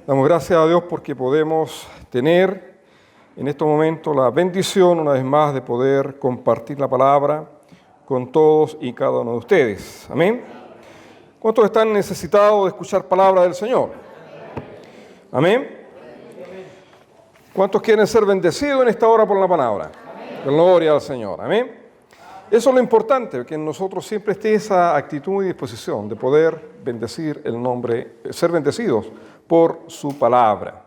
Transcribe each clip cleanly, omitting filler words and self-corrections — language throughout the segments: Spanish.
Damos gracias a Dios porque podemos tener en estos momentos la bendición una vez más de poder compartir la palabra con todos y cada uno de ustedes. Amén. ¿Cuántos están necesitados de escuchar palabra del Señor? Amén. ¿Cuántos quieren ser bendecidos en esta hora por la palabra? Gloria al Señor. Amén. Eso es lo importante, que en nosotros siempre esté esa actitud y disposición de poder bendecir el nombre, ser bendecidos por su palabra.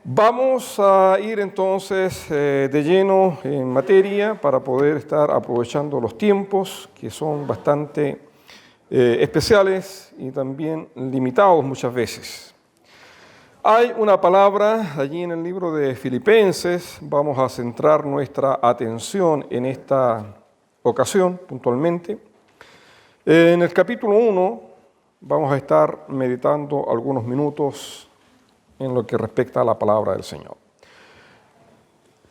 Vamos a ir entonces de lleno en materia para poder estar aprovechando los tiempos que son bastante especiales y también limitados muchas veces. Hay una palabra allí en el libro de Filipenses, vamos a centrar nuestra atención en esta ocasión puntualmente. En el capítulo 1 vamos a estar meditando algunos minutos en lo que respecta a la palabra del Señor.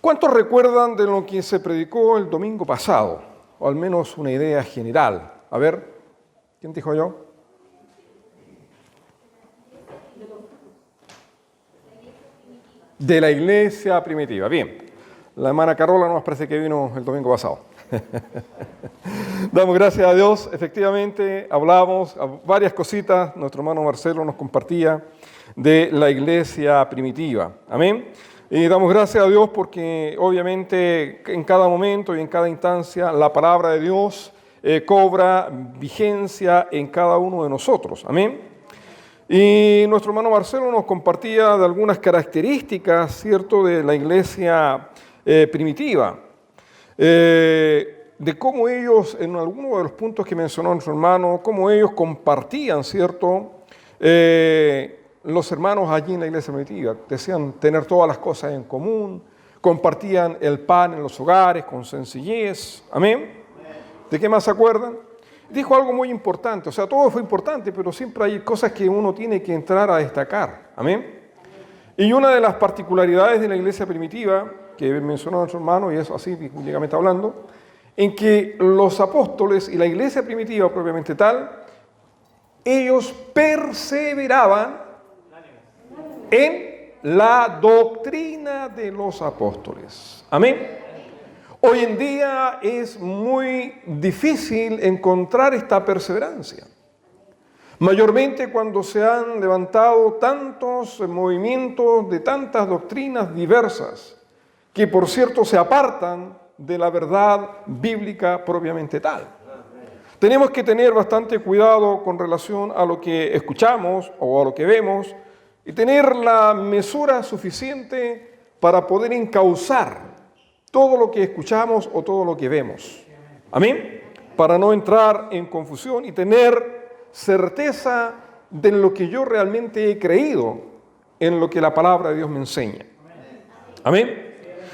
¿Cuántos recuerdan de lo que se predicó el domingo pasado? O al menos una idea general. A ver, ¿quién dijo yo? De la iglesia primitiva. Bien, la hermana Carola nos parece que vino el domingo pasado. Damos gracias a Dios, efectivamente hablamos varias cositas, nuestro hermano Marcelo nos compartía de la iglesia primitiva, amén. Y damos gracias a Dios porque obviamente en cada momento y en cada instancia la palabra de Dios cobra vigencia en cada uno de nosotros, amén. Y nuestro hermano Marcelo nos compartía de algunas características, ¿cierto?, de la iglesia primitiva. De cómo ellos, en alguno de los puntos que mencionó nuestro hermano, cómo ellos compartían, ¿cierto?, los hermanos allí en la iglesia primitiva. Decían tener todas las cosas en común, compartían el pan en los hogares con sencillez. Amén. ¿De qué más se acuerdan? Dijo algo muy importante, o sea, todo fue importante, pero siempre hay cosas que uno tiene que entrar a destacar. Amén. Y una de las particularidades de la iglesia primitiva, que mencionó nuestro hermano, y es así bíblicamente hablando, en que los apóstoles y la iglesia primitiva propiamente tal, ellos perseveraban en la doctrina de los apóstoles. Amén. Hoy en día es muy difícil encontrar esta perseverancia. Mayormente cuando se han levantado tantos movimientos de tantas doctrinas diversas, que por cierto se apartan de la verdad bíblica propiamente tal. Tenemos que tener bastante cuidado con relación a lo que escuchamos o a lo que vemos y tener la mesura suficiente para poder encauzar todo lo que escuchamos o todo lo que vemos. Amén. Para no entrar en confusión y tener certeza de lo que yo realmente he creído en lo que la palabra de Dios me enseña. Amén.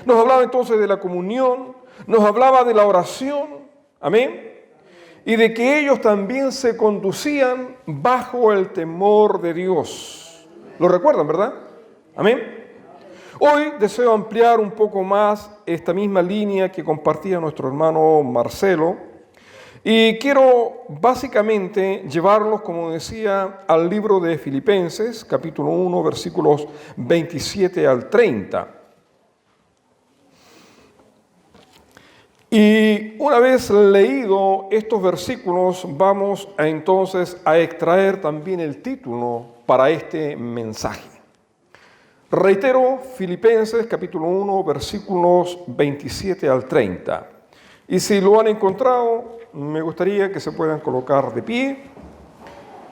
Nos hablaba entonces de la comunión, nos hablaba de la oración, amén, y de que ellos también se conducían bajo el temor de Dios. ¿Lo recuerdan, verdad? Amén. Hoy deseo ampliar un poco más esta misma línea que compartía nuestro hermano Marcelo y quiero básicamente llevarlos, como decía, al libro de Filipenses, capítulo 1, versículos 27 al 30. Y una vez leído estos versículos, vamos entonces a extraer también el título para este mensaje. Reitero, Filipenses capítulo 1, versículos 27 al 30. Y si lo han encontrado, me gustaría que se puedan colocar de pie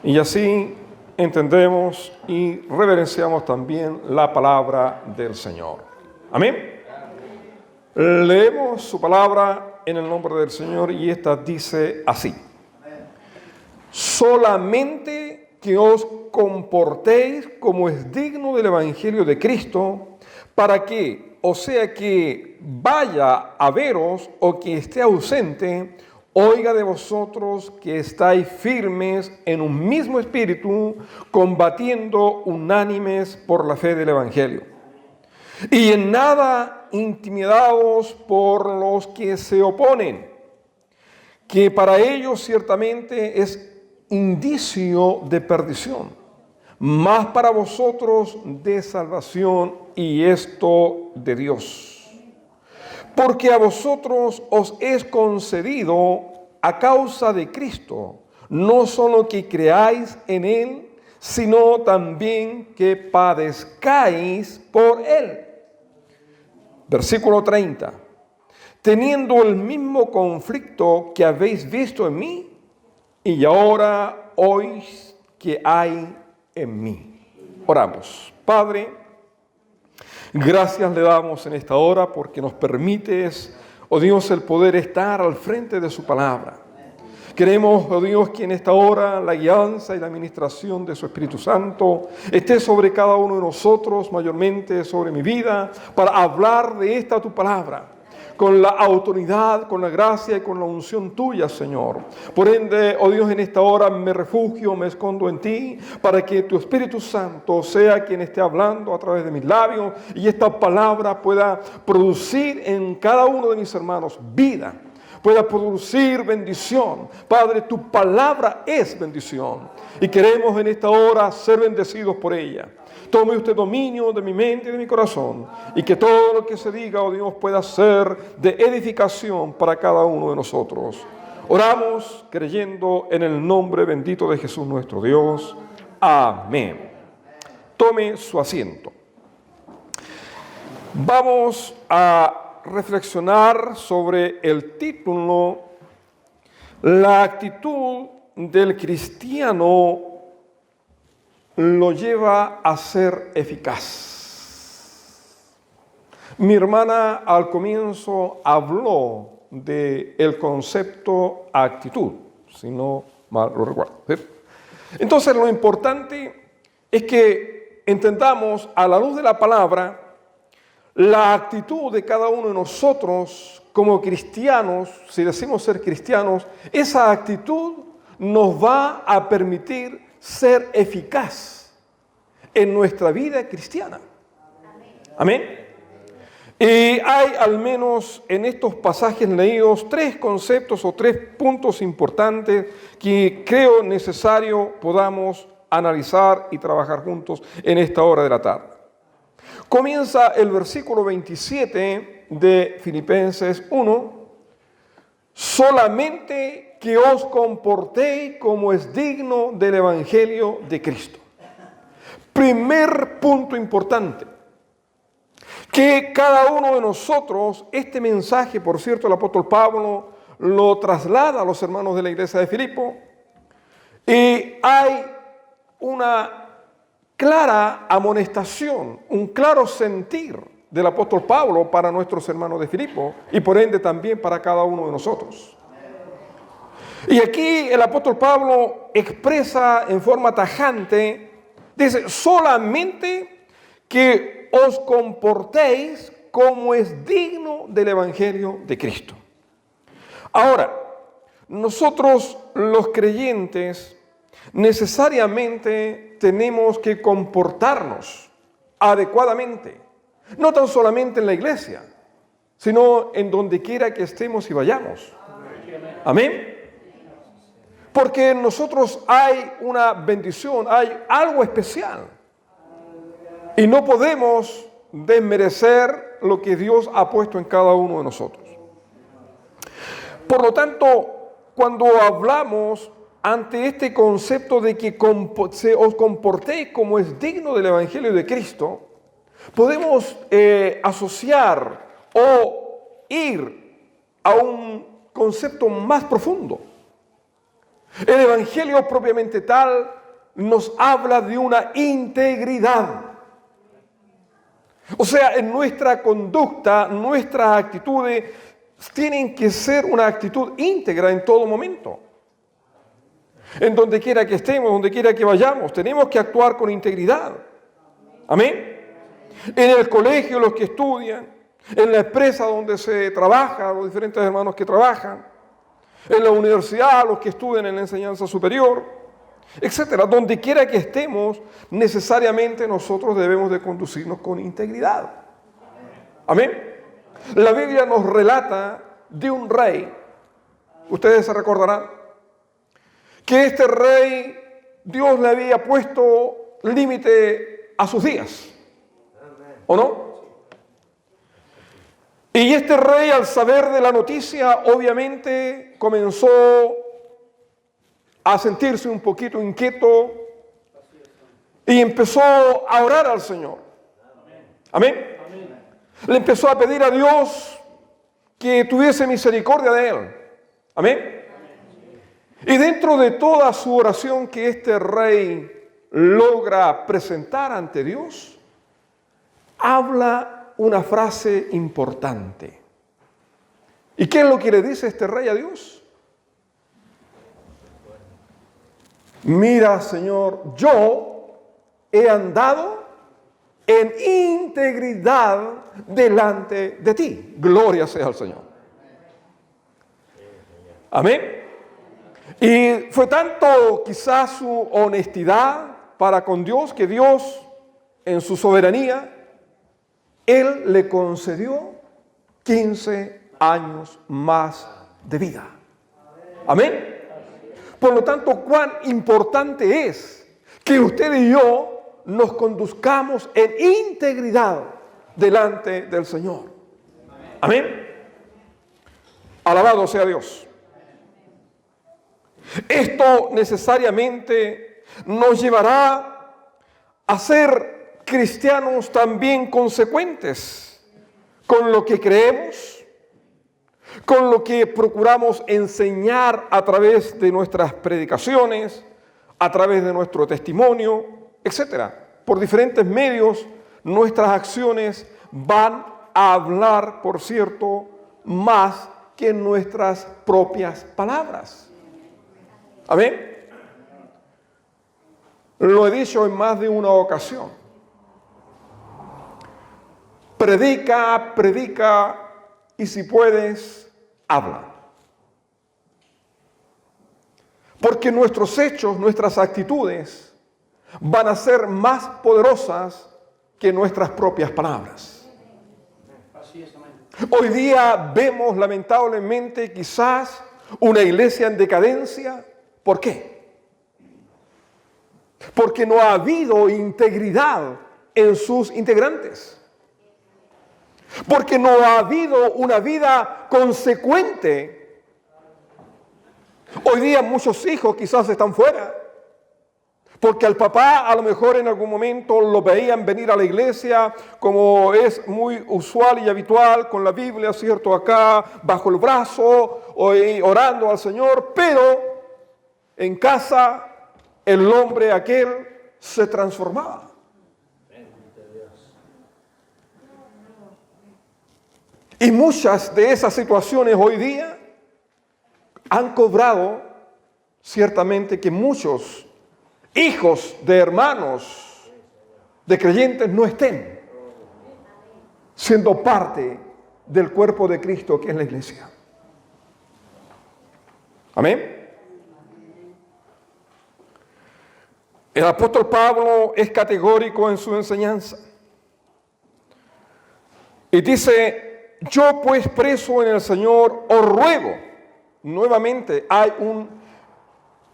y así entendemos y reverenciamos también la palabra del Señor. Amén. Leemos su palabra en el nombre del Señor y esta dice así: solamente que os comportéis como es digno del Evangelio de Cristo, para que, o sea que vaya a veros o que esté ausente, oiga de vosotros que estáis firmes en un mismo espíritu, combatiendo unánimes por la fe del Evangelio. Y en nada intimidados por los que se oponen, que para ellos ciertamente es indicio de perdición, mas para vosotros de salvación, y esto de Dios. Porque a vosotros os es concedido a causa de Cristo, no solo que creáis en Él, sino también que padezcáis por Él. Versículo 30. Teniendo el mismo conflicto que habéis visto en mí, y ahora oís que hay en mí. Oramos. Padre, gracias le damos en esta hora porque nos permites, oh Dios, el poder estar al frente de su palabra. Queremos, oh Dios, que en esta hora la guianza y la administración de su Espíritu Santo esté sobre cada uno de nosotros, mayormente sobre mi vida, para hablar de esta tu palabra, con la autoridad, con la gracia y con la unción tuya, Señor. Por ende, oh Dios, en esta hora me refugio, me escondo en ti, para que tu Espíritu Santo sea quien esté hablando a través de mis labios y esta palabra pueda producir en cada uno de mis hermanos vida, pueda producir bendición. Padre, tu palabra es bendición y queremos en esta hora ser bendecidos por ella. Tome usted dominio de mi mente y de mi corazón y que todo lo que se diga, oh Dios, pueda ser de edificación para cada uno de nosotros. Oramos creyendo en el nombre bendito de Jesús nuestro Dios. Amén. Tome su asiento. Vamos a reflexionar sobre el título, la actitud del cristiano lo lleva a ser eficaz. Mi hermana al comienzo habló del concepto actitud, si no mal lo recuerdo. ¿Sí? Entonces lo importante es que entendamos a la luz de la palabra la actitud de cada uno de nosotros como cristianos. Si decimos ser cristianos, esa actitud nos va a permitir ser eficaz en nuestra vida cristiana. Amén. Y hay al menos en estos pasajes leídos 3 conceptos o 3 puntos importantes que creo necesario podamos analizar y trabajar juntos en esta hora de la tarde. Comienza el versículo 27 de Filipenses 1. Solamente que os comportéis como es digno del Evangelio de Cristo. Primer punto importante. Que cada uno de nosotros, este mensaje, por cierto, el apóstol Pablo lo traslada a los hermanos de la iglesia de Filipo. Y hay una clara amonestación, un claro sentir del apóstol Pablo para nuestros hermanos de Filipo y por ende también para cada uno de nosotros. Y aquí el apóstol Pablo expresa en forma tajante, dice, solamente que os comportéis como es digno del Evangelio de Cristo. Ahora, nosotros los creyentes necesariamente tenemos que comportarnos adecuadamente, no tan solamente en la iglesia, sino en donde quiera que estemos y vayamos. Amén. Porque en nosotros hay una bendición, hay algo especial. Y no podemos desmerecer lo que Dios ha puesto en cada uno de nosotros. Por lo tanto, cuando hablamos ante este concepto de que os comportéis como es digno del Evangelio de Cristo, podemos asociar o ir a un concepto más profundo. El Evangelio propiamente tal nos habla de una integridad. O sea, en nuestra conducta, nuestras actitudes tienen que ser una actitud íntegra en todo momento. En donde quiera que estemos, donde quiera que vayamos, tenemos que actuar con integridad. Amén. En el colegio, los que estudian, en la empresa donde se trabaja, los diferentes hermanos que trabajan, en la universidad, los que estudian en la enseñanza superior, etcétera. Donde quiera que estemos, necesariamente nosotros debemos de conducirnos con integridad. Amén. La Biblia nos relata de un rey, ustedes se recordarán, que este rey, Dios le había puesto límite a sus días. ¿O no? Y este rey, al saber de la noticia, obviamente comenzó a sentirse un poquito inquieto y empezó a orar al Señor. Amén. Le empezó a pedir a Dios que tuviese misericordia de él. Amén. Y dentro de toda su oración que este rey logra presentar ante Dios, habla una frase importante. ¿Y qué es lo que le dice este rey a Dios? Mira, Señor, yo he andado en integridad delante de ti. Gloria sea al Señor. Amén. Y fue tanto quizás su honestidad para con Dios que Dios, en su soberanía, Él le concedió 15 años más de vida. Amén. Por lo tanto, cuán importante es que usted y yo nos conduzcamos en integridad delante del Señor. Amén. Alabado sea Dios. Esto necesariamente nos llevará a ser cristianos también consecuentes con lo que creemos, con lo que procuramos enseñar a través de nuestras predicaciones, a través de nuestro testimonio, etc. Por diferentes medios, nuestras acciones van a hablar, por cierto, más que nuestras propias palabras. Amén. Lo he dicho en más de una ocasión. Predica, predica y si puedes, habla. Porque nuestros hechos, nuestras actitudes van a ser más poderosas que nuestras propias palabras. Hoy día vemos lamentablemente quizás una iglesia en decadencia. ¿Por qué? Porque no ha habido integridad en sus integrantes. Porque no ha habido una vida consecuente. Hoy día muchos hijos quizás están fuera. Porque al papá a lo mejor en algún momento lo veían venir a la iglesia, como es muy usual y habitual, con la Biblia, ¿cierto? Acá bajo el brazo, orando al Señor, pero en casa, el hombre aquel se transformaba. Y muchas de esas situaciones hoy día han cobrado ciertamente que muchos hijos de hermanos, de creyentes, no estén siendo parte del cuerpo de Cristo que es la iglesia. Amén. El apóstol Pablo es categórico en su enseñanza. Y dice, yo pues preso en el Señor, os ruego. Nuevamente hay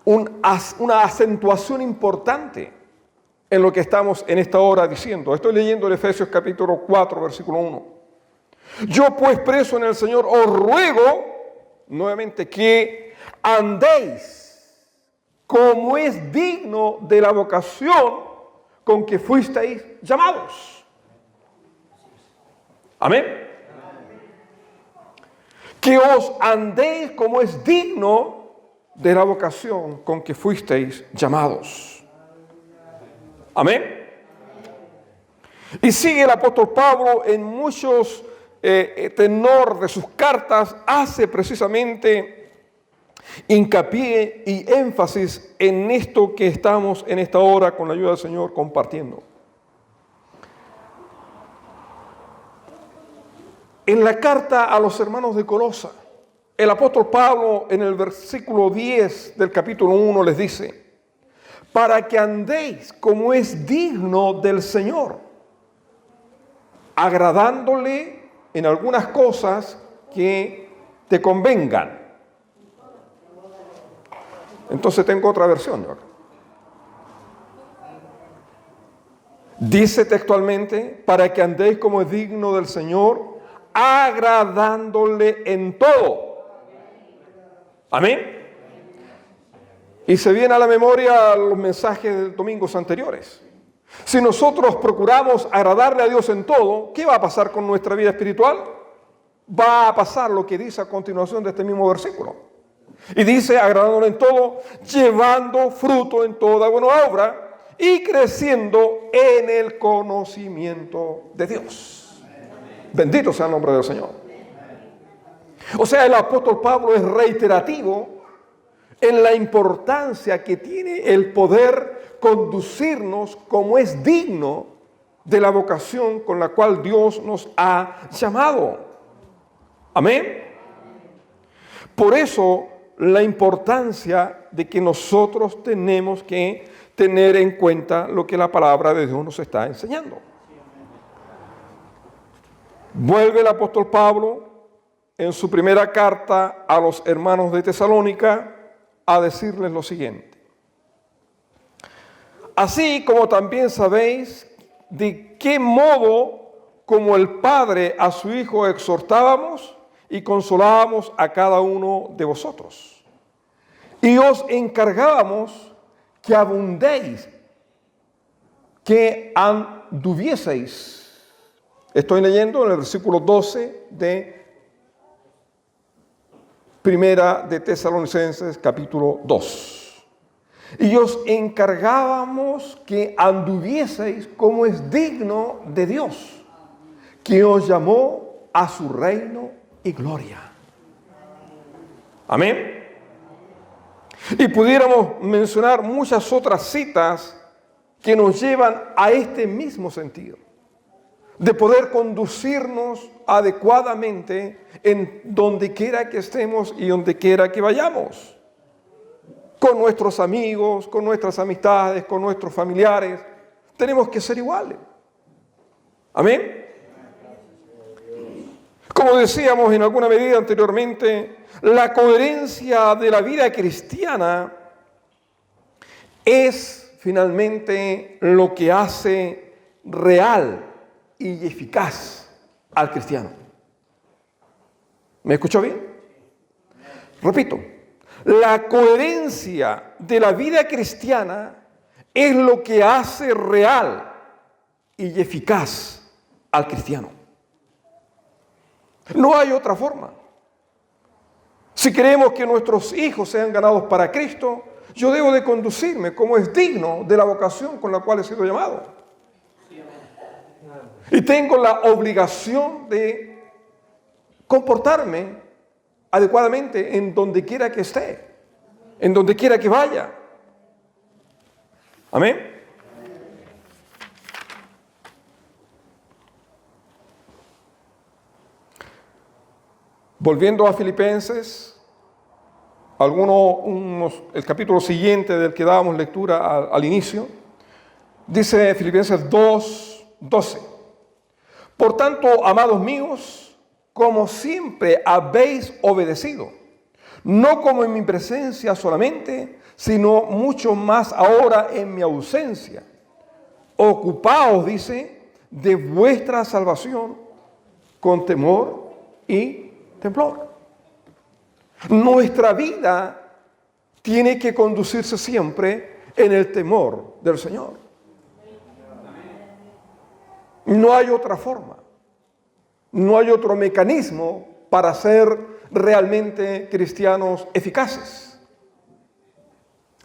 una acentuación importante en lo que estamos en esta hora diciendo. Estoy leyendo el Efesios capítulo 4, versículo 1. Yo pues preso en el Señor, os ruego, nuevamente, que andéis como es digno de la vocación con que fuisteis llamados. Amén. Que os andéis como es digno de la vocación con que fuisteis llamados. Amén. Y sigue el apóstol Pablo en muchos tenor de sus cartas, hace precisamente hincapié y énfasis en esto que estamos en esta hora con la ayuda del Señor compartiendo. En la carta a los hermanos de Colosa, el apóstol Pablo en el versículo 10 del capítulo 1 les dice, para que andéis como es digno del Señor, agradándole en algunas cosas que te convengan. Entonces tengo otra versión. Dice textualmente, para que andéis como es digno del Señor, agradándole en todo. Amén. Y se viene a la memoria los mensajes de domingos anteriores. Si nosotros procuramos agradarle a Dios en todo, ¿qué va a pasar con nuestra vida espiritual? Va a pasar lo que dice a continuación de este mismo versículo. Y dice, agradándole en todo, llevando fruto en toda buena obra y creciendo en el conocimiento de Dios. Bendito sea el nombre del Señor. O sea, el apóstol Pablo es reiterativo en la importancia que tiene el poder conducirnos como es digno de la vocación con la cual Dios nos ha llamado. Amén. Por eso la importancia de que nosotros tenemos que tener en cuenta lo que la palabra de Dios nos está enseñando. Vuelve el apóstol Pablo en su primera carta a los hermanos de Tesalónica a decirles lo siguiente. Así como también sabéis de qué modo como el Padre a su Hijo exhortábamos y consolábamos a cada uno de vosotros. Y os encargábamos que abundéis, que anduvieseis. Estoy leyendo en el versículo 12 de Primera de Tesalonicenses, capítulo 2. Y os encargábamos que anduvieseis como es digno de Dios, que os llamó a su reino y gloria. Amén. Y pudiéramos mencionar muchas otras citas que nos llevan a este mismo sentido, de poder conducirnos adecuadamente en donde quiera que estemos y donde quiera que vayamos. Con nuestros amigos, con nuestras amistades, con nuestros familiares. Tenemos que ser iguales. Amén. Como decíamos en alguna medida anteriormente, la coherencia de la vida cristiana es finalmente lo que hace real y eficaz al cristiano. ¿Me escuchó bien? Repito, la coherencia de la vida cristiana es lo que hace real y eficaz al cristiano. No hay otra forma. Si queremos que nuestros hijos sean ganados para Cristo, yo debo de conducirme como es digno de la vocación con la cual he sido llamado. Y tengo la obligación de comportarme adecuadamente en donde quiera que esté, en donde quiera que vaya. Amén. Volviendo a Filipenses, el capítulo siguiente del que dábamos lectura al inicio, dice Filipenses 2:12. Por tanto, amados míos, como siempre habéis obedecido, no como en mi presencia solamente, sino mucho más ahora en mi ausencia. Ocupaos, dice, de vuestra salvación con temor y temblor. Nuestra vida tiene que conducirse siempre en el temor del Señor. No hay otra forma, no hay otro mecanismo para ser realmente cristianos eficaces.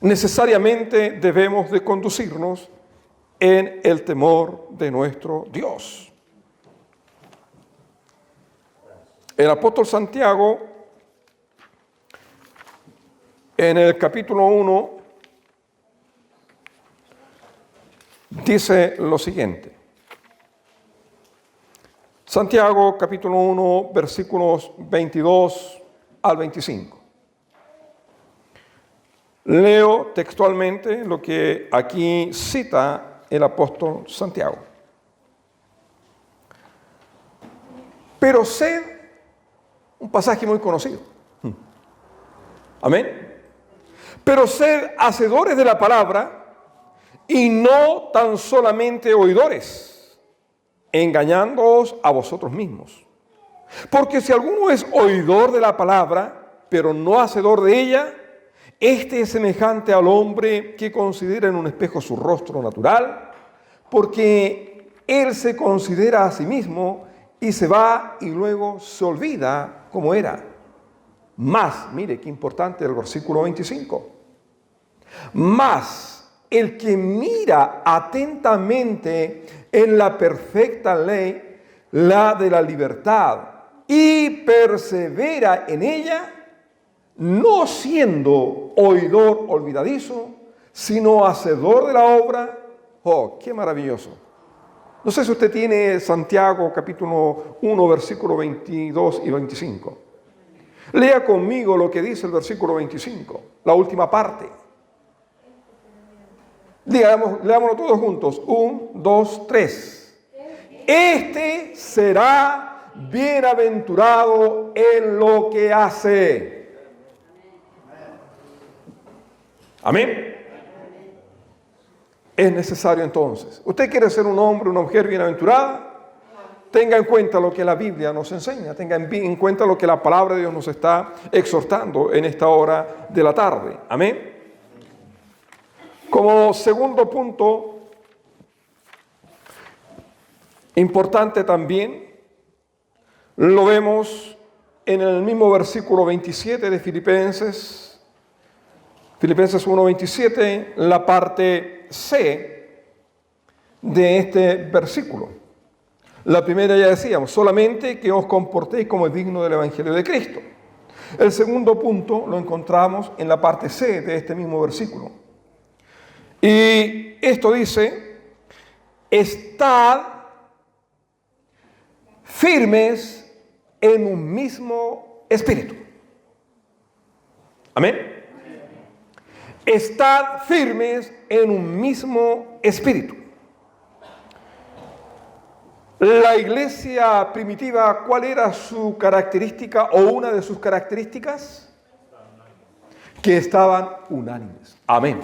Necesariamente debemos de conducirnos en el temor de nuestro Dios. El apóstol Santiago, en el capítulo 1, dice lo siguiente. Santiago, capítulo 1, versículos 22 al 25. Leo textualmente lo que aquí cita el apóstol Santiago. Pero sed, un pasaje muy conocido. Amén. Pero sed hacedores de la palabra y no tan solamente oidores, engañándoos a vosotros mismos. Porque si alguno es oidor de la palabra, pero no hacedor de ella, este es semejante al hombre que considera en un espejo su rostro natural, porque él se considera a sí mismo y se va y luego se olvida cómo era. Más, mire qué importante el versículo 25. Más el que mira atentamente en la perfecta ley, la de la libertad, y persevera en ella, no siendo oidor olvidadizo, sino hacedor de la obra. ¡Oh, qué maravilloso! No sé si usted tiene Santiago capítulo 1, versículo 22 y 25. Lea conmigo lo que dice el versículo 25, la última parte. Leámoslo todos juntos. 1, 2, 3. Este será bienaventurado en lo que hace. Amén. Es necesario entonces. ¿Usted quiere ser un hombre, una mujer bienaventurada? Tenga en cuenta lo que la Biblia nos enseña. Tenga en cuenta lo que la palabra de Dios nos está exhortando en esta hora de la tarde. Amén. Como segundo punto, importante también, lo vemos en el mismo versículo 27 de Filipenses 1:27, la parte C de este versículo. La primera ya decíamos, solamente que os comportéis como es digno del Evangelio de Cristo. El segundo punto lo encontramos en la parte C de este mismo versículo. Y esto dice, estad firmes en un mismo espíritu. Amén. Estad firmes en un mismo espíritu. La iglesia primitiva, ¿cuál era su característica o una de sus características? Que estaban unánimes. Amén.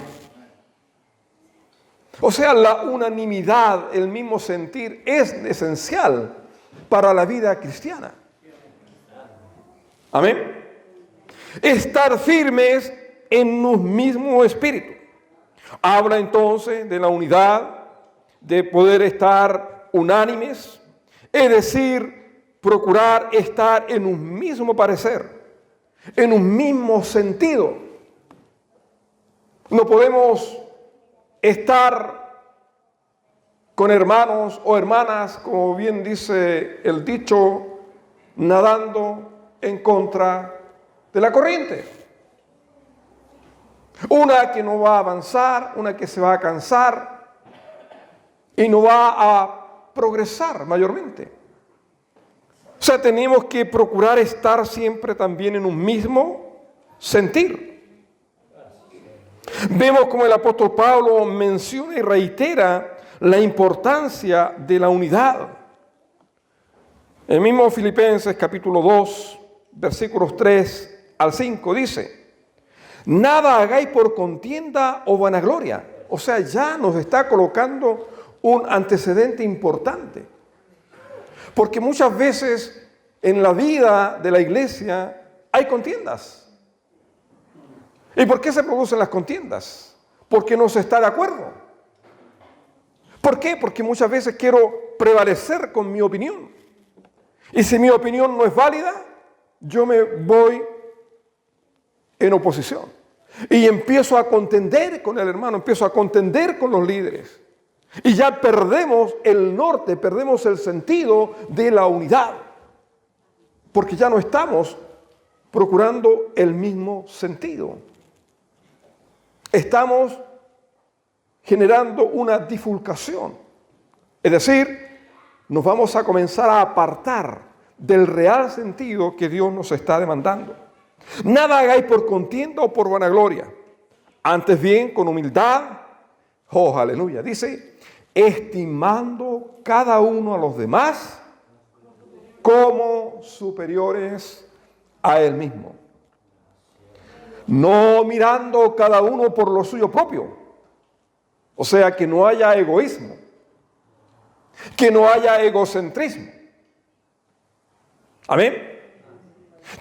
O sea, la unanimidad, el mismo sentir, es esencial para la vida cristiana. Amén. Estar firmes en un mismo espíritu. Habla entonces de la unidad, de poder estar unánimes, es decir, procurar estar en un mismo parecer, en un mismo sentido. No podemos estar con hermanos o hermanas, como bien dice el dicho, nadando en contra de la corriente. Una que no va a avanzar, una que se va a cansar y no va a progresar mayormente. O sea, tenemos que procurar estar siempre también en un mismo sentir. Vemos como el apóstol Pablo menciona y reitera la importancia de la unidad. El mismo Filipenses capítulo 2, versículos 3 al 5 dice, nada hagáis por contienda o vanagloria. O sea, ya nos está colocando un antecedente importante. Porque muchas veces en la vida de la iglesia hay contiendas. ¿Y por qué se producen las contiendas? Porque no se está de acuerdo. ¿Por qué? Porque muchas veces quiero prevalecer con mi opinión. Y si mi opinión no es válida, yo me voy en oposición. Y empiezo a contender con el hermano, empiezo a contender con los líderes. Y ya perdemos el norte, perdemos el sentido de la unidad. Porque ya no estamos procurando el mismo sentido. Estamos generando una bifurcación. Es decir, nos vamos a comenzar a apartar del real sentido que Dios nos está demandando. Nada hagáis por contienda o por vanagloria. Antes bien, con humildad, oh, aleluya, dice, estimando cada uno a los demás como superiores a él mismo. No mirando cada uno por lo suyo propio, O sea, que no haya egoísmo, que no haya egocentrismo. Amén.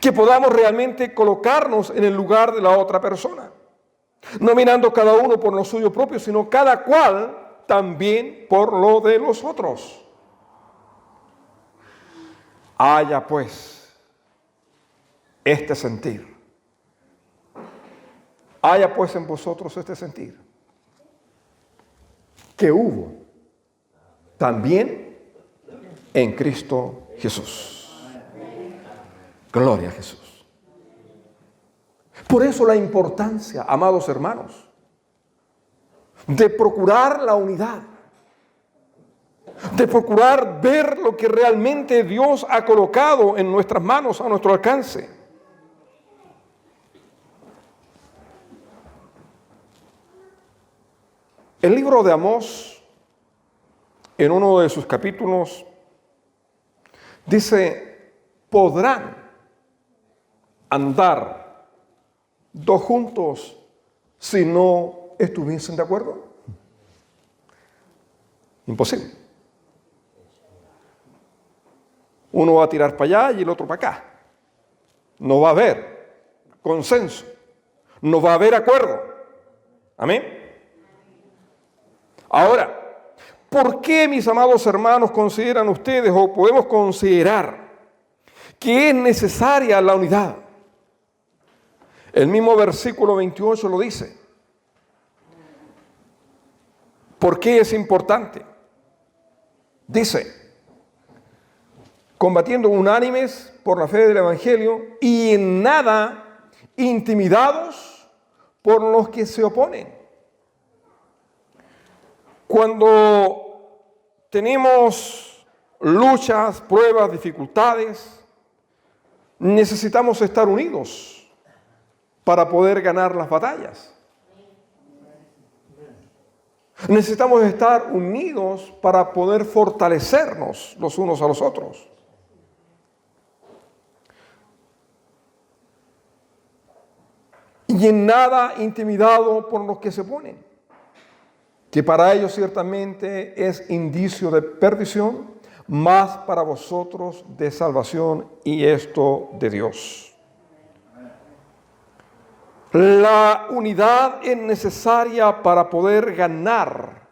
Que podamos realmente colocarnos en el lugar de la otra persona. No mirando cada uno por lo suyo propio, sino cada cual también por lo de los otros. Haya pues este sentir. Haya pues en vosotros este sentir que hubo también en Cristo Jesús. Gloria a Jesús. Por eso la importancia, amados hermanos, de procurar la unidad, de procurar ver lo que realmente Dios ha colocado en nuestras manos, a nuestro alcance. El libro de Amós, en uno de sus capítulos, dice, ¿podrán andar dos juntos si no estuviesen de acuerdo? Imposible. Uno va a tirar para allá y el otro para acá. No va a haber consenso. No va a haber acuerdo. Amén. Ahora, ¿por qué, mis amados hermanos, consideran ustedes o podemos considerar que es necesaria la unidad? El mismo versículo 28 lo dice. ¿Por qué es importante? Dice, combatiendo unánimes por la fe del Evangelio y en nada intimidados por los que se oponen. Cuando tenemos luchas, pruebas, dificultades, necesitamos estar unidos para poder ganar las batallas. Necesitamos estar unidos para poder fortalecernos los unos a los otros. Y en nada intimidado por los que se oponen, que para ellos ciertamente es indicio de perdición, mas para vosotros de salvación, y esto de Dios. La unidad es necesaria para poder ganar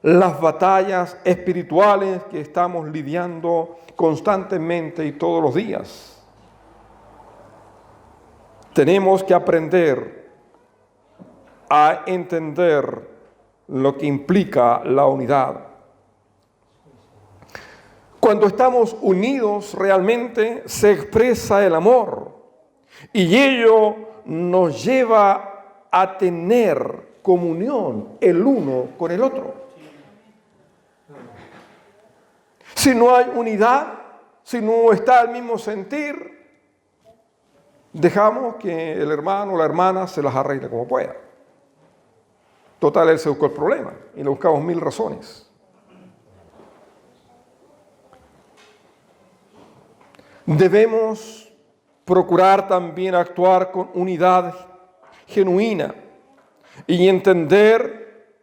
las batallas espirituales que estamos lidiando constantemente y todos los días. Tenemos que aprender a entender lo que implica la unidad. Cuando estamos unidos realmente se expresa el amor y ello nos lleva a tener comunión el uno con el otro. Si no hay unidad, si no está el mismo sentir, dejamos que el hermano o la hermana se las arregle como pueda. Total, él se buscó el problema y le buscamos 1000 razones. Debemos procurar también actuar con unidad genuina y entender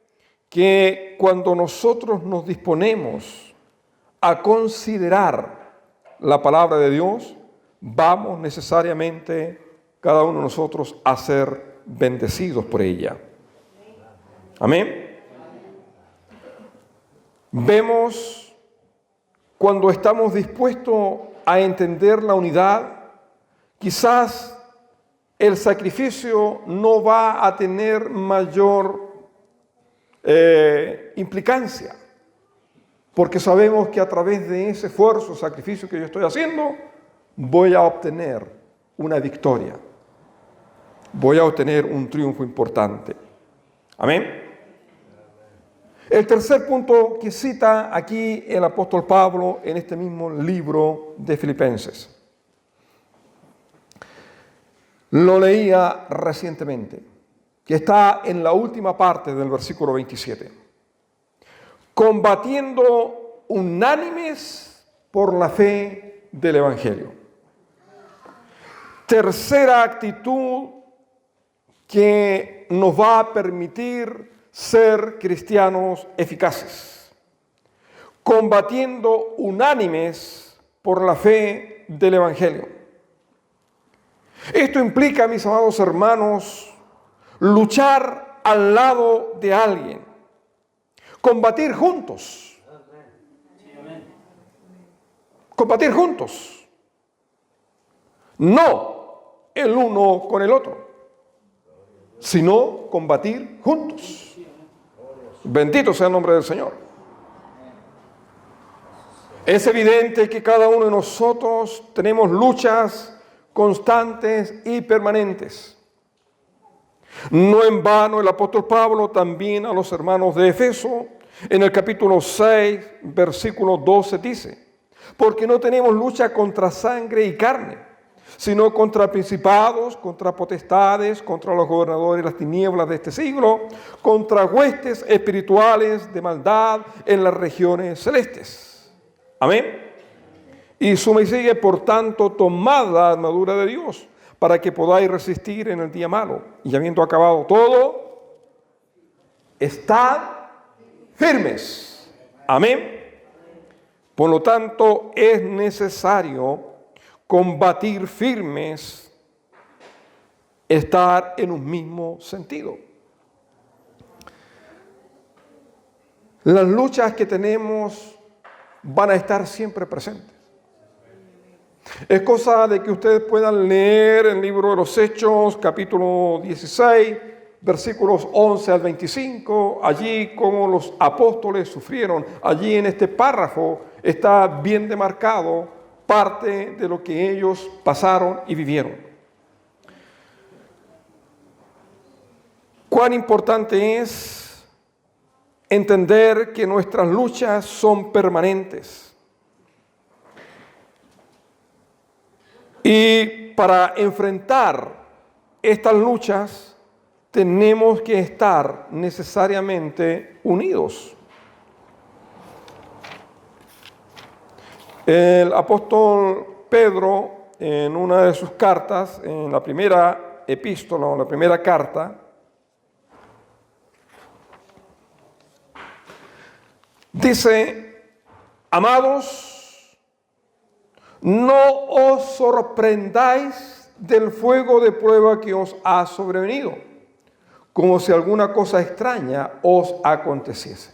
que cuando nosotros nos disponemos a considerar la palabra de Dios, vamos necesariamente cada uno de nosotros a ser bendecidos por ella. Amén. Vemos cuando estamos dispuestos a entender la unidad, quizás el sacrificio no va a tener mayor implicancia, porque sabemos que a través de ese esfuerzo, sacrificio que yo estoy haciendo, voy a obtener una victoria, voy a obtener un triunfo importante. Amén. El tercer punto que cita aquí el apóstol Pablo en este mismo libro de Filipenses. Lo leía recientemente, que está en la última parte del versículo 27. Combatiendo unánimes por la fe del Evangelio. Tercera actitud que nos va a permitir ser cristianos eficaces, combatiendo unánimes por la fe del Evangelio. Esto implica, mis amados hermanos, luchar al lado de alguien, combatir juntos. Combatir juntos. No el uno con el otro, sino combatir juntos. Bendito sea el nombre del Señor. Es evidente que cada uno de nosotros tenemos luchas constantes y permanentes. No en vano el apóstol Pablo también a los hermanos de Efeso, en el capítulo 6, versículo 12 dice: porque no tenemos lucha contra sangre y carne, sino contra principados, contra potestades, contra los gobernadores de las tinieblas de este siglo, contra huestes espirituales de maldad en las regiones celestes. Amén. Y suma y sigue: por tanto, tomad la armadura de Dios, para que podáis resistir en el día malo. Y habiendo acabado todo, estad firmes. Amén. Por lo tanto, es necesario combatir firmes, estar en un mismo sentido. Las luchas que tenemos van a estar siempre presentes. Es cosa de que ustedes puedan leer el libro de los Hechos, capítulo 16, versículos 11 al 25, allí como los apóstoles sufrieron. Allí en este párrafo está bien demarcado parte de lo que ellos pasaron y vivieron. Cuán importante es entender que nuestras luchas son permanentes. Y para enfrentar estas luchas tenemos que estar necesariamente unidos. El apóstol Pedro, en una de sus cartas, en la primera epístola o la primera carta, dice: amados, no os sorprendáis del fuego de prueba que os ha sobrevenido, como si alguna cosa extraña os aconteciese.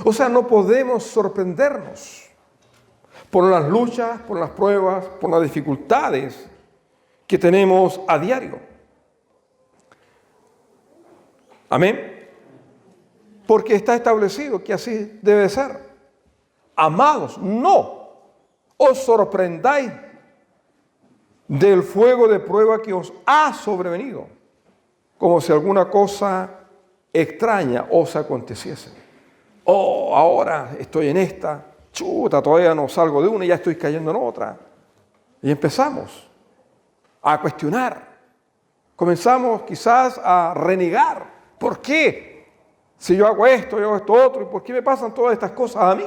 O sea, no podemos sorprendernos por las luchas, por las pruebas, por las dificultades que tenemos a diario. Amén. Porque está establecido que así debe ser. Amados, no os sorprendáis del fuego de prueba que os ha sobrevenido, como si alguna cosa extraña os aconteciese. Oh, ahora estoy en esta, chuta, todavía no salgo de una y ya estoy cayendo en otra. Y empezamos a cuestionar. Comenzamos quizás a renegar. ¿Por qué? Si yo hago esto otro, ¿y por qué me pasan todas estas cosas a mí?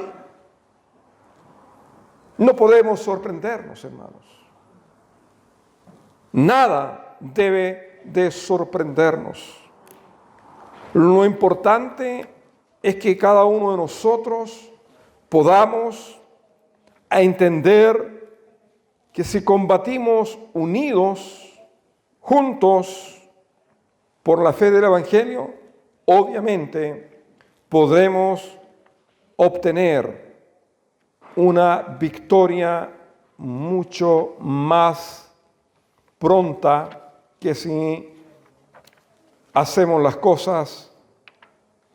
No podemos sorprendernos, hermanos. Nada debe de sorprendernos. Lo importante es que cada uno de nosotros podamos entender que si combatimos unidos, juntos, por la fe del Evangelio, obviamente podremos obtener una victoria mucho más pronta que si hacemos las cosas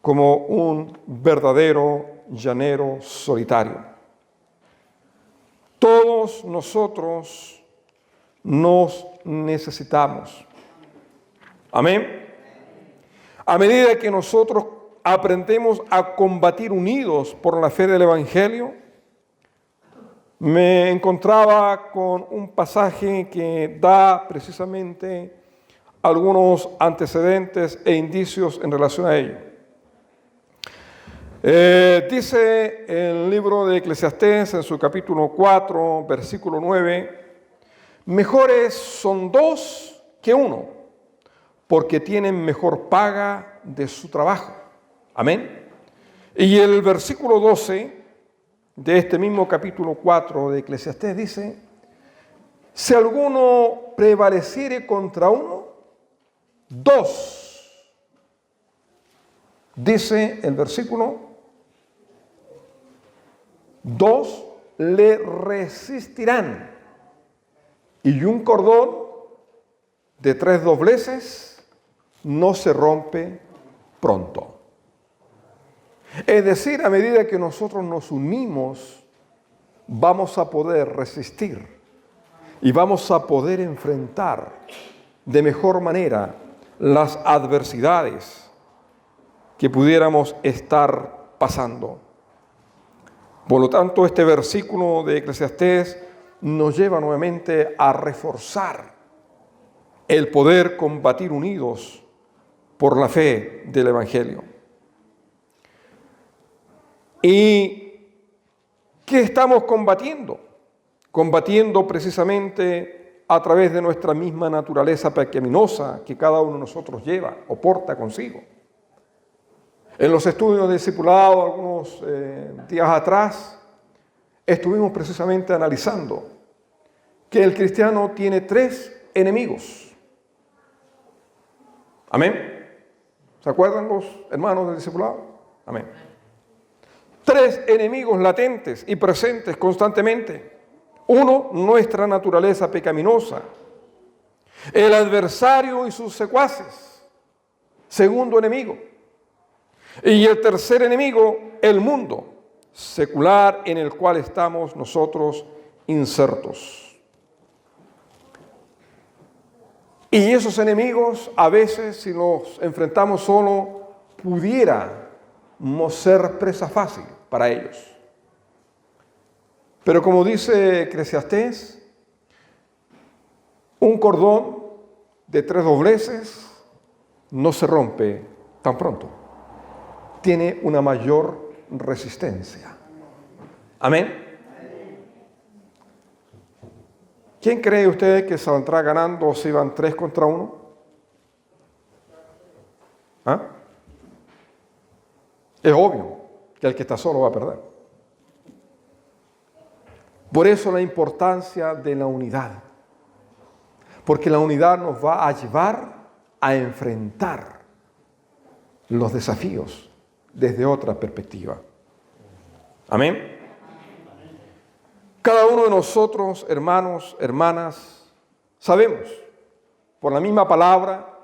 como un verdadero llanero solitario. Todos nosotros nos necesitamos. Amén. A medida que nosotros aprendemos a combatir unidos por la fe del Evangelio, me encontraba con un pasaje que da precisamente algunos antecedentes e indicios en relación a ello. Dice el libro de Eclesiastés en su capítulo 4, versículo 9, mejores son dos que uno, porque tienen mejor paga de su trabajo. Amén. Y el versículo 12 de este mismo capítulo 4 de Eclesiastés dice: si alguno prevaleciere contra uno, dos, dice el versículo, dos le resistirán, y un cordón de 3 dobleces no se rompe pronto. Es decir, a medida que nosotros nos unimos, vamos a poder resistir y vamos a poder enfrentar de mejor manera las adversidades que pudiéramos estar pasando. Por lo tanto, este versículo de Eclesiastés nos lleva nuevamente a reforzar el poder combatir unidos por la fe del Evangelio. ¿Y qué estamos combatiendo? Combatiendo precisamente a través de nuestra misma naturaleza pecaminosa que cada uno de nosotros lleva o porta consigo. En los estudios de discipulado, algunos días atrás, estuvimos precisamente analizando que el cristiano tiene 3 enemigos. ¿Amén? ¿Se acuerdan los hermanos del discipulado? Amén. 3 enemigos latentes y presentes constantemente. 1, nuestra naturaleza pecaminosa. El adversario y sus secuaces. 2 enemigo. Y el 3er enemigo, el mundo secular en el cual estamos nosotros insertos. Y esos enemigos, a veces, si los enfrentamos solo, pudiéramos ser presa fácil para ellos. Pero como dice Eclesiastés, un cordón de 3 dobleces no se rompe tan pronto. Tiene una mayor resistencia. Amén. ¿Quién cree usted que saldrá ganando si van 3 contra 1? ¿Ah? Es obvio que el que está solo va a perder. Por eso la importancia de la unidad. Porque la unidad nos va a llevar a enfrentar los desafíos desde otra perspectiva. Amén. Cada uno de nosotros, hermanos, hermanas, sabemos por la misma palabra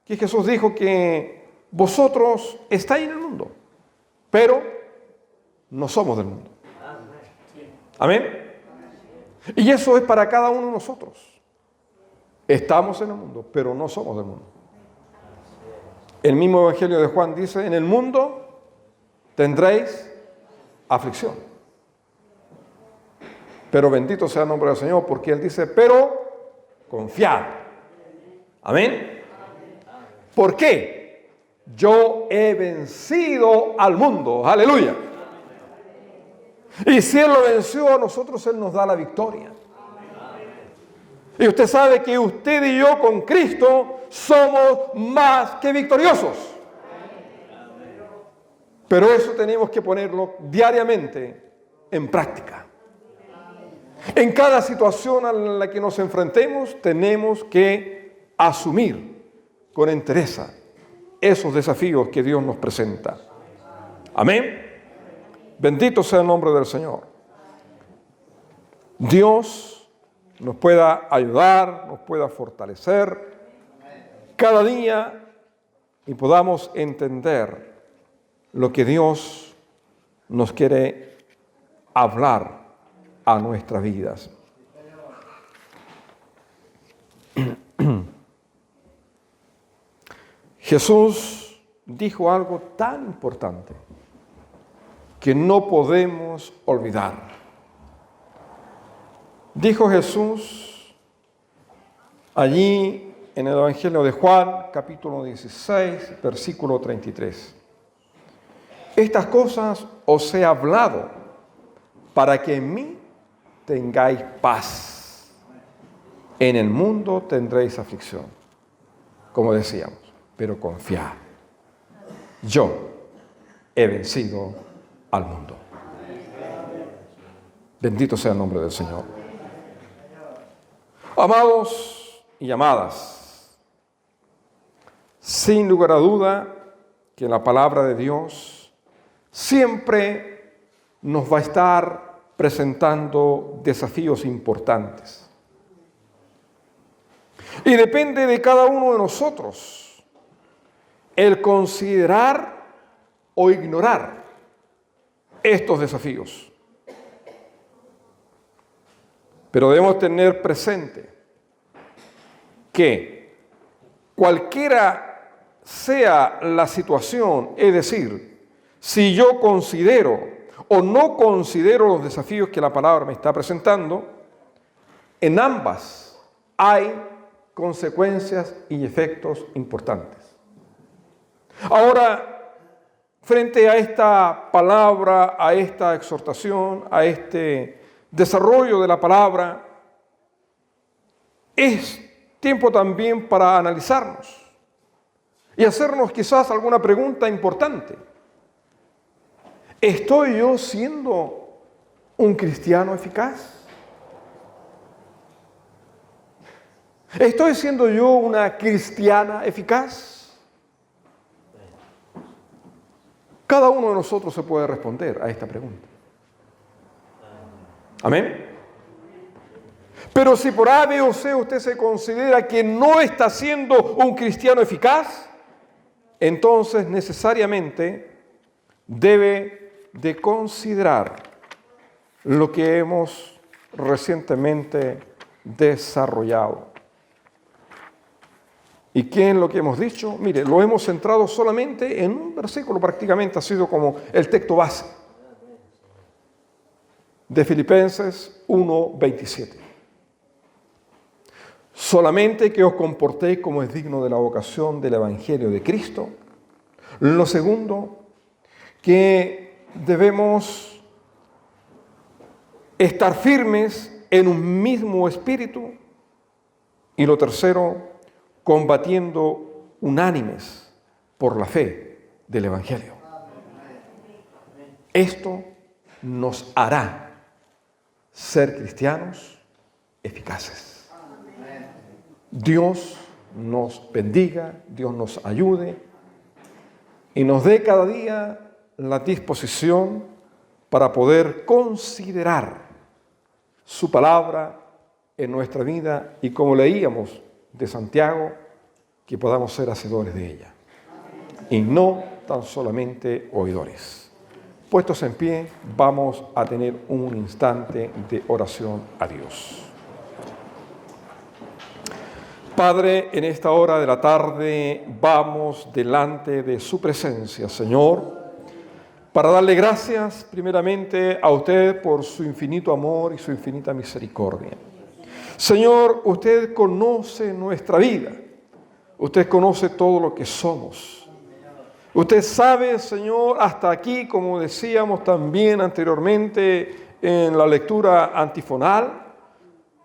que Jesús dijo que vosotros estáis en el mundo, pero no somos del mundo. Amén. Y eso es para cada uno de nosotros. Estamos en el mundo, pero no somos del mundo. El mismo Evangelio de Juan dice: en el mundo tendréis aflicción. Pero bendito sea el nombre del Señor, porque Él dice: pero confiad. Amén. ¿Por qué? Yo he vencido al mundo. Aleluya. Y si Él lo venció, a nosotros Él nos da la victoria. Y usted sabe que usted y yo con Cristo somos más que victoriosos. Pero eso tenemos que ponerlo diariamente en práctica. En cada situación a la que nos enfrentemos, tenemos que asumir con entereza esos desafíos que Dios nos presenta. Amén. Bendito sea el nombre del Señor. Dios nos pueda ayudar, nos pueda fortalecer cada día y podamos entender lo que Dios nos quiere hablar a nuestras vidas. Jesús dijo algo tan importante que no podemos olvidar. Dijo Jesús allí en el Evangelio de Juan, capítulo 16, versículo 33. Estas cosas os he hablado para que en mí tengáis paz. En el mundo tendréis aflicción, como decíamos, pero confiad. yo he vencido al mundo. Bendito sea el nombre del Señor. Amados y amadas, sin lugar a duda que la palabra de Dios siempre nos va a estar presentando desafíos importantes. Y depende de cada uno de nosotros el considerar o ignorar estos desafíos. Pero debemos tener presente que cualquiera sea la situación, es decir, si yo considero o no considero los desafíos que la palabra me está presentando, en ambas hay consecuencias y efectos importantes. Ahora, frente a esta palabra, a esta exhortación, a este desarrollo de la palabra, es tiempo también para analizarnos y hacernos quizás alguna pregunta importante. ¿Estoy yo siendo un cristiano eficaz? ¿Estoy siendo yo una cristiana eficaz? Cada uno de nosotros se puede responder a esta pregunta. Amén. Pero si por A, B o C usted se considera que no está siendo un cristiano eficaz, entonces necesariamente debe de considerar lo que hemos recientemente desarrollado. ¿Y qué es lo que hemos dicho? Mire, lo hemos centrado solamente en un versículo, prácticamente ha sido como el texto base de Filipenses 1:27. Solamente que os comportéis como es digno de la vocación del Evangelio de Cristo. Lo segundo, que debemos estar firmes en un mismo espíritu. Y lo tercero, combatiendo unánimes por la fe del Evangelio. Esto nos hará ser cristianos eficaces. Dios nos bendiga, Dios nos ayude y nos dé cada día la disposición para poder considerar su palabra en nuestra vida y, como leíamos de Santiago, que podamos ser hacedores de ella y no tan solamente oidores. Puestos en pie, vamos a tener un instante de oración a Dios. Padre, en esta hora de la tarde vamos delante de su presencia, Señor, para darle gracias primeramente a usted por su infinito amor y su infinita misericordia. Señor, usted conoce nuestra vida, usted conoce todo lo que somos. Usted sabe, Señor, hasta aquí, como decíamos también anteriormente en la lectura antifonal,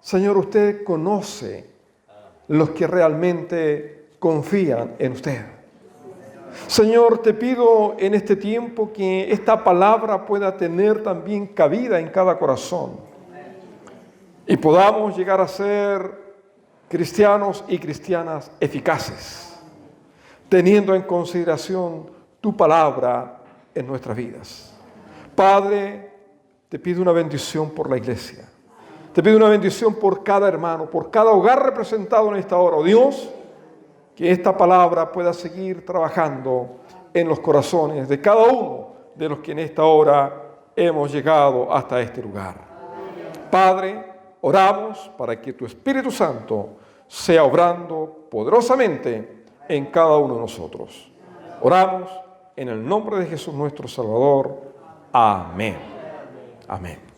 Señor, usted conoce los que realmente confían en usted. Señor, te pido en este tiempo que esta palabra pueda tener también cabida en cada corazón y podamos llegar a ser cristianos y cristianas eficaces, teniendo en consideración tu palabra en nuestras vidas. Padre, te pido una bendición por la iglesia. Te pido una bendición por cada hermano, por cada hogar representado en esta hora. Oh Dios, que esta palabra pueda seguir trabajando en los corazones de cada uno de los que en esta hora hemos llegado hasta este lugar. Padre, oramos para que tu Espíritu Santo sea obrando poderosamente en cada uno de nosotros. Oramos en el nombre de Jesús nuestro Salvador. Amén. Amén.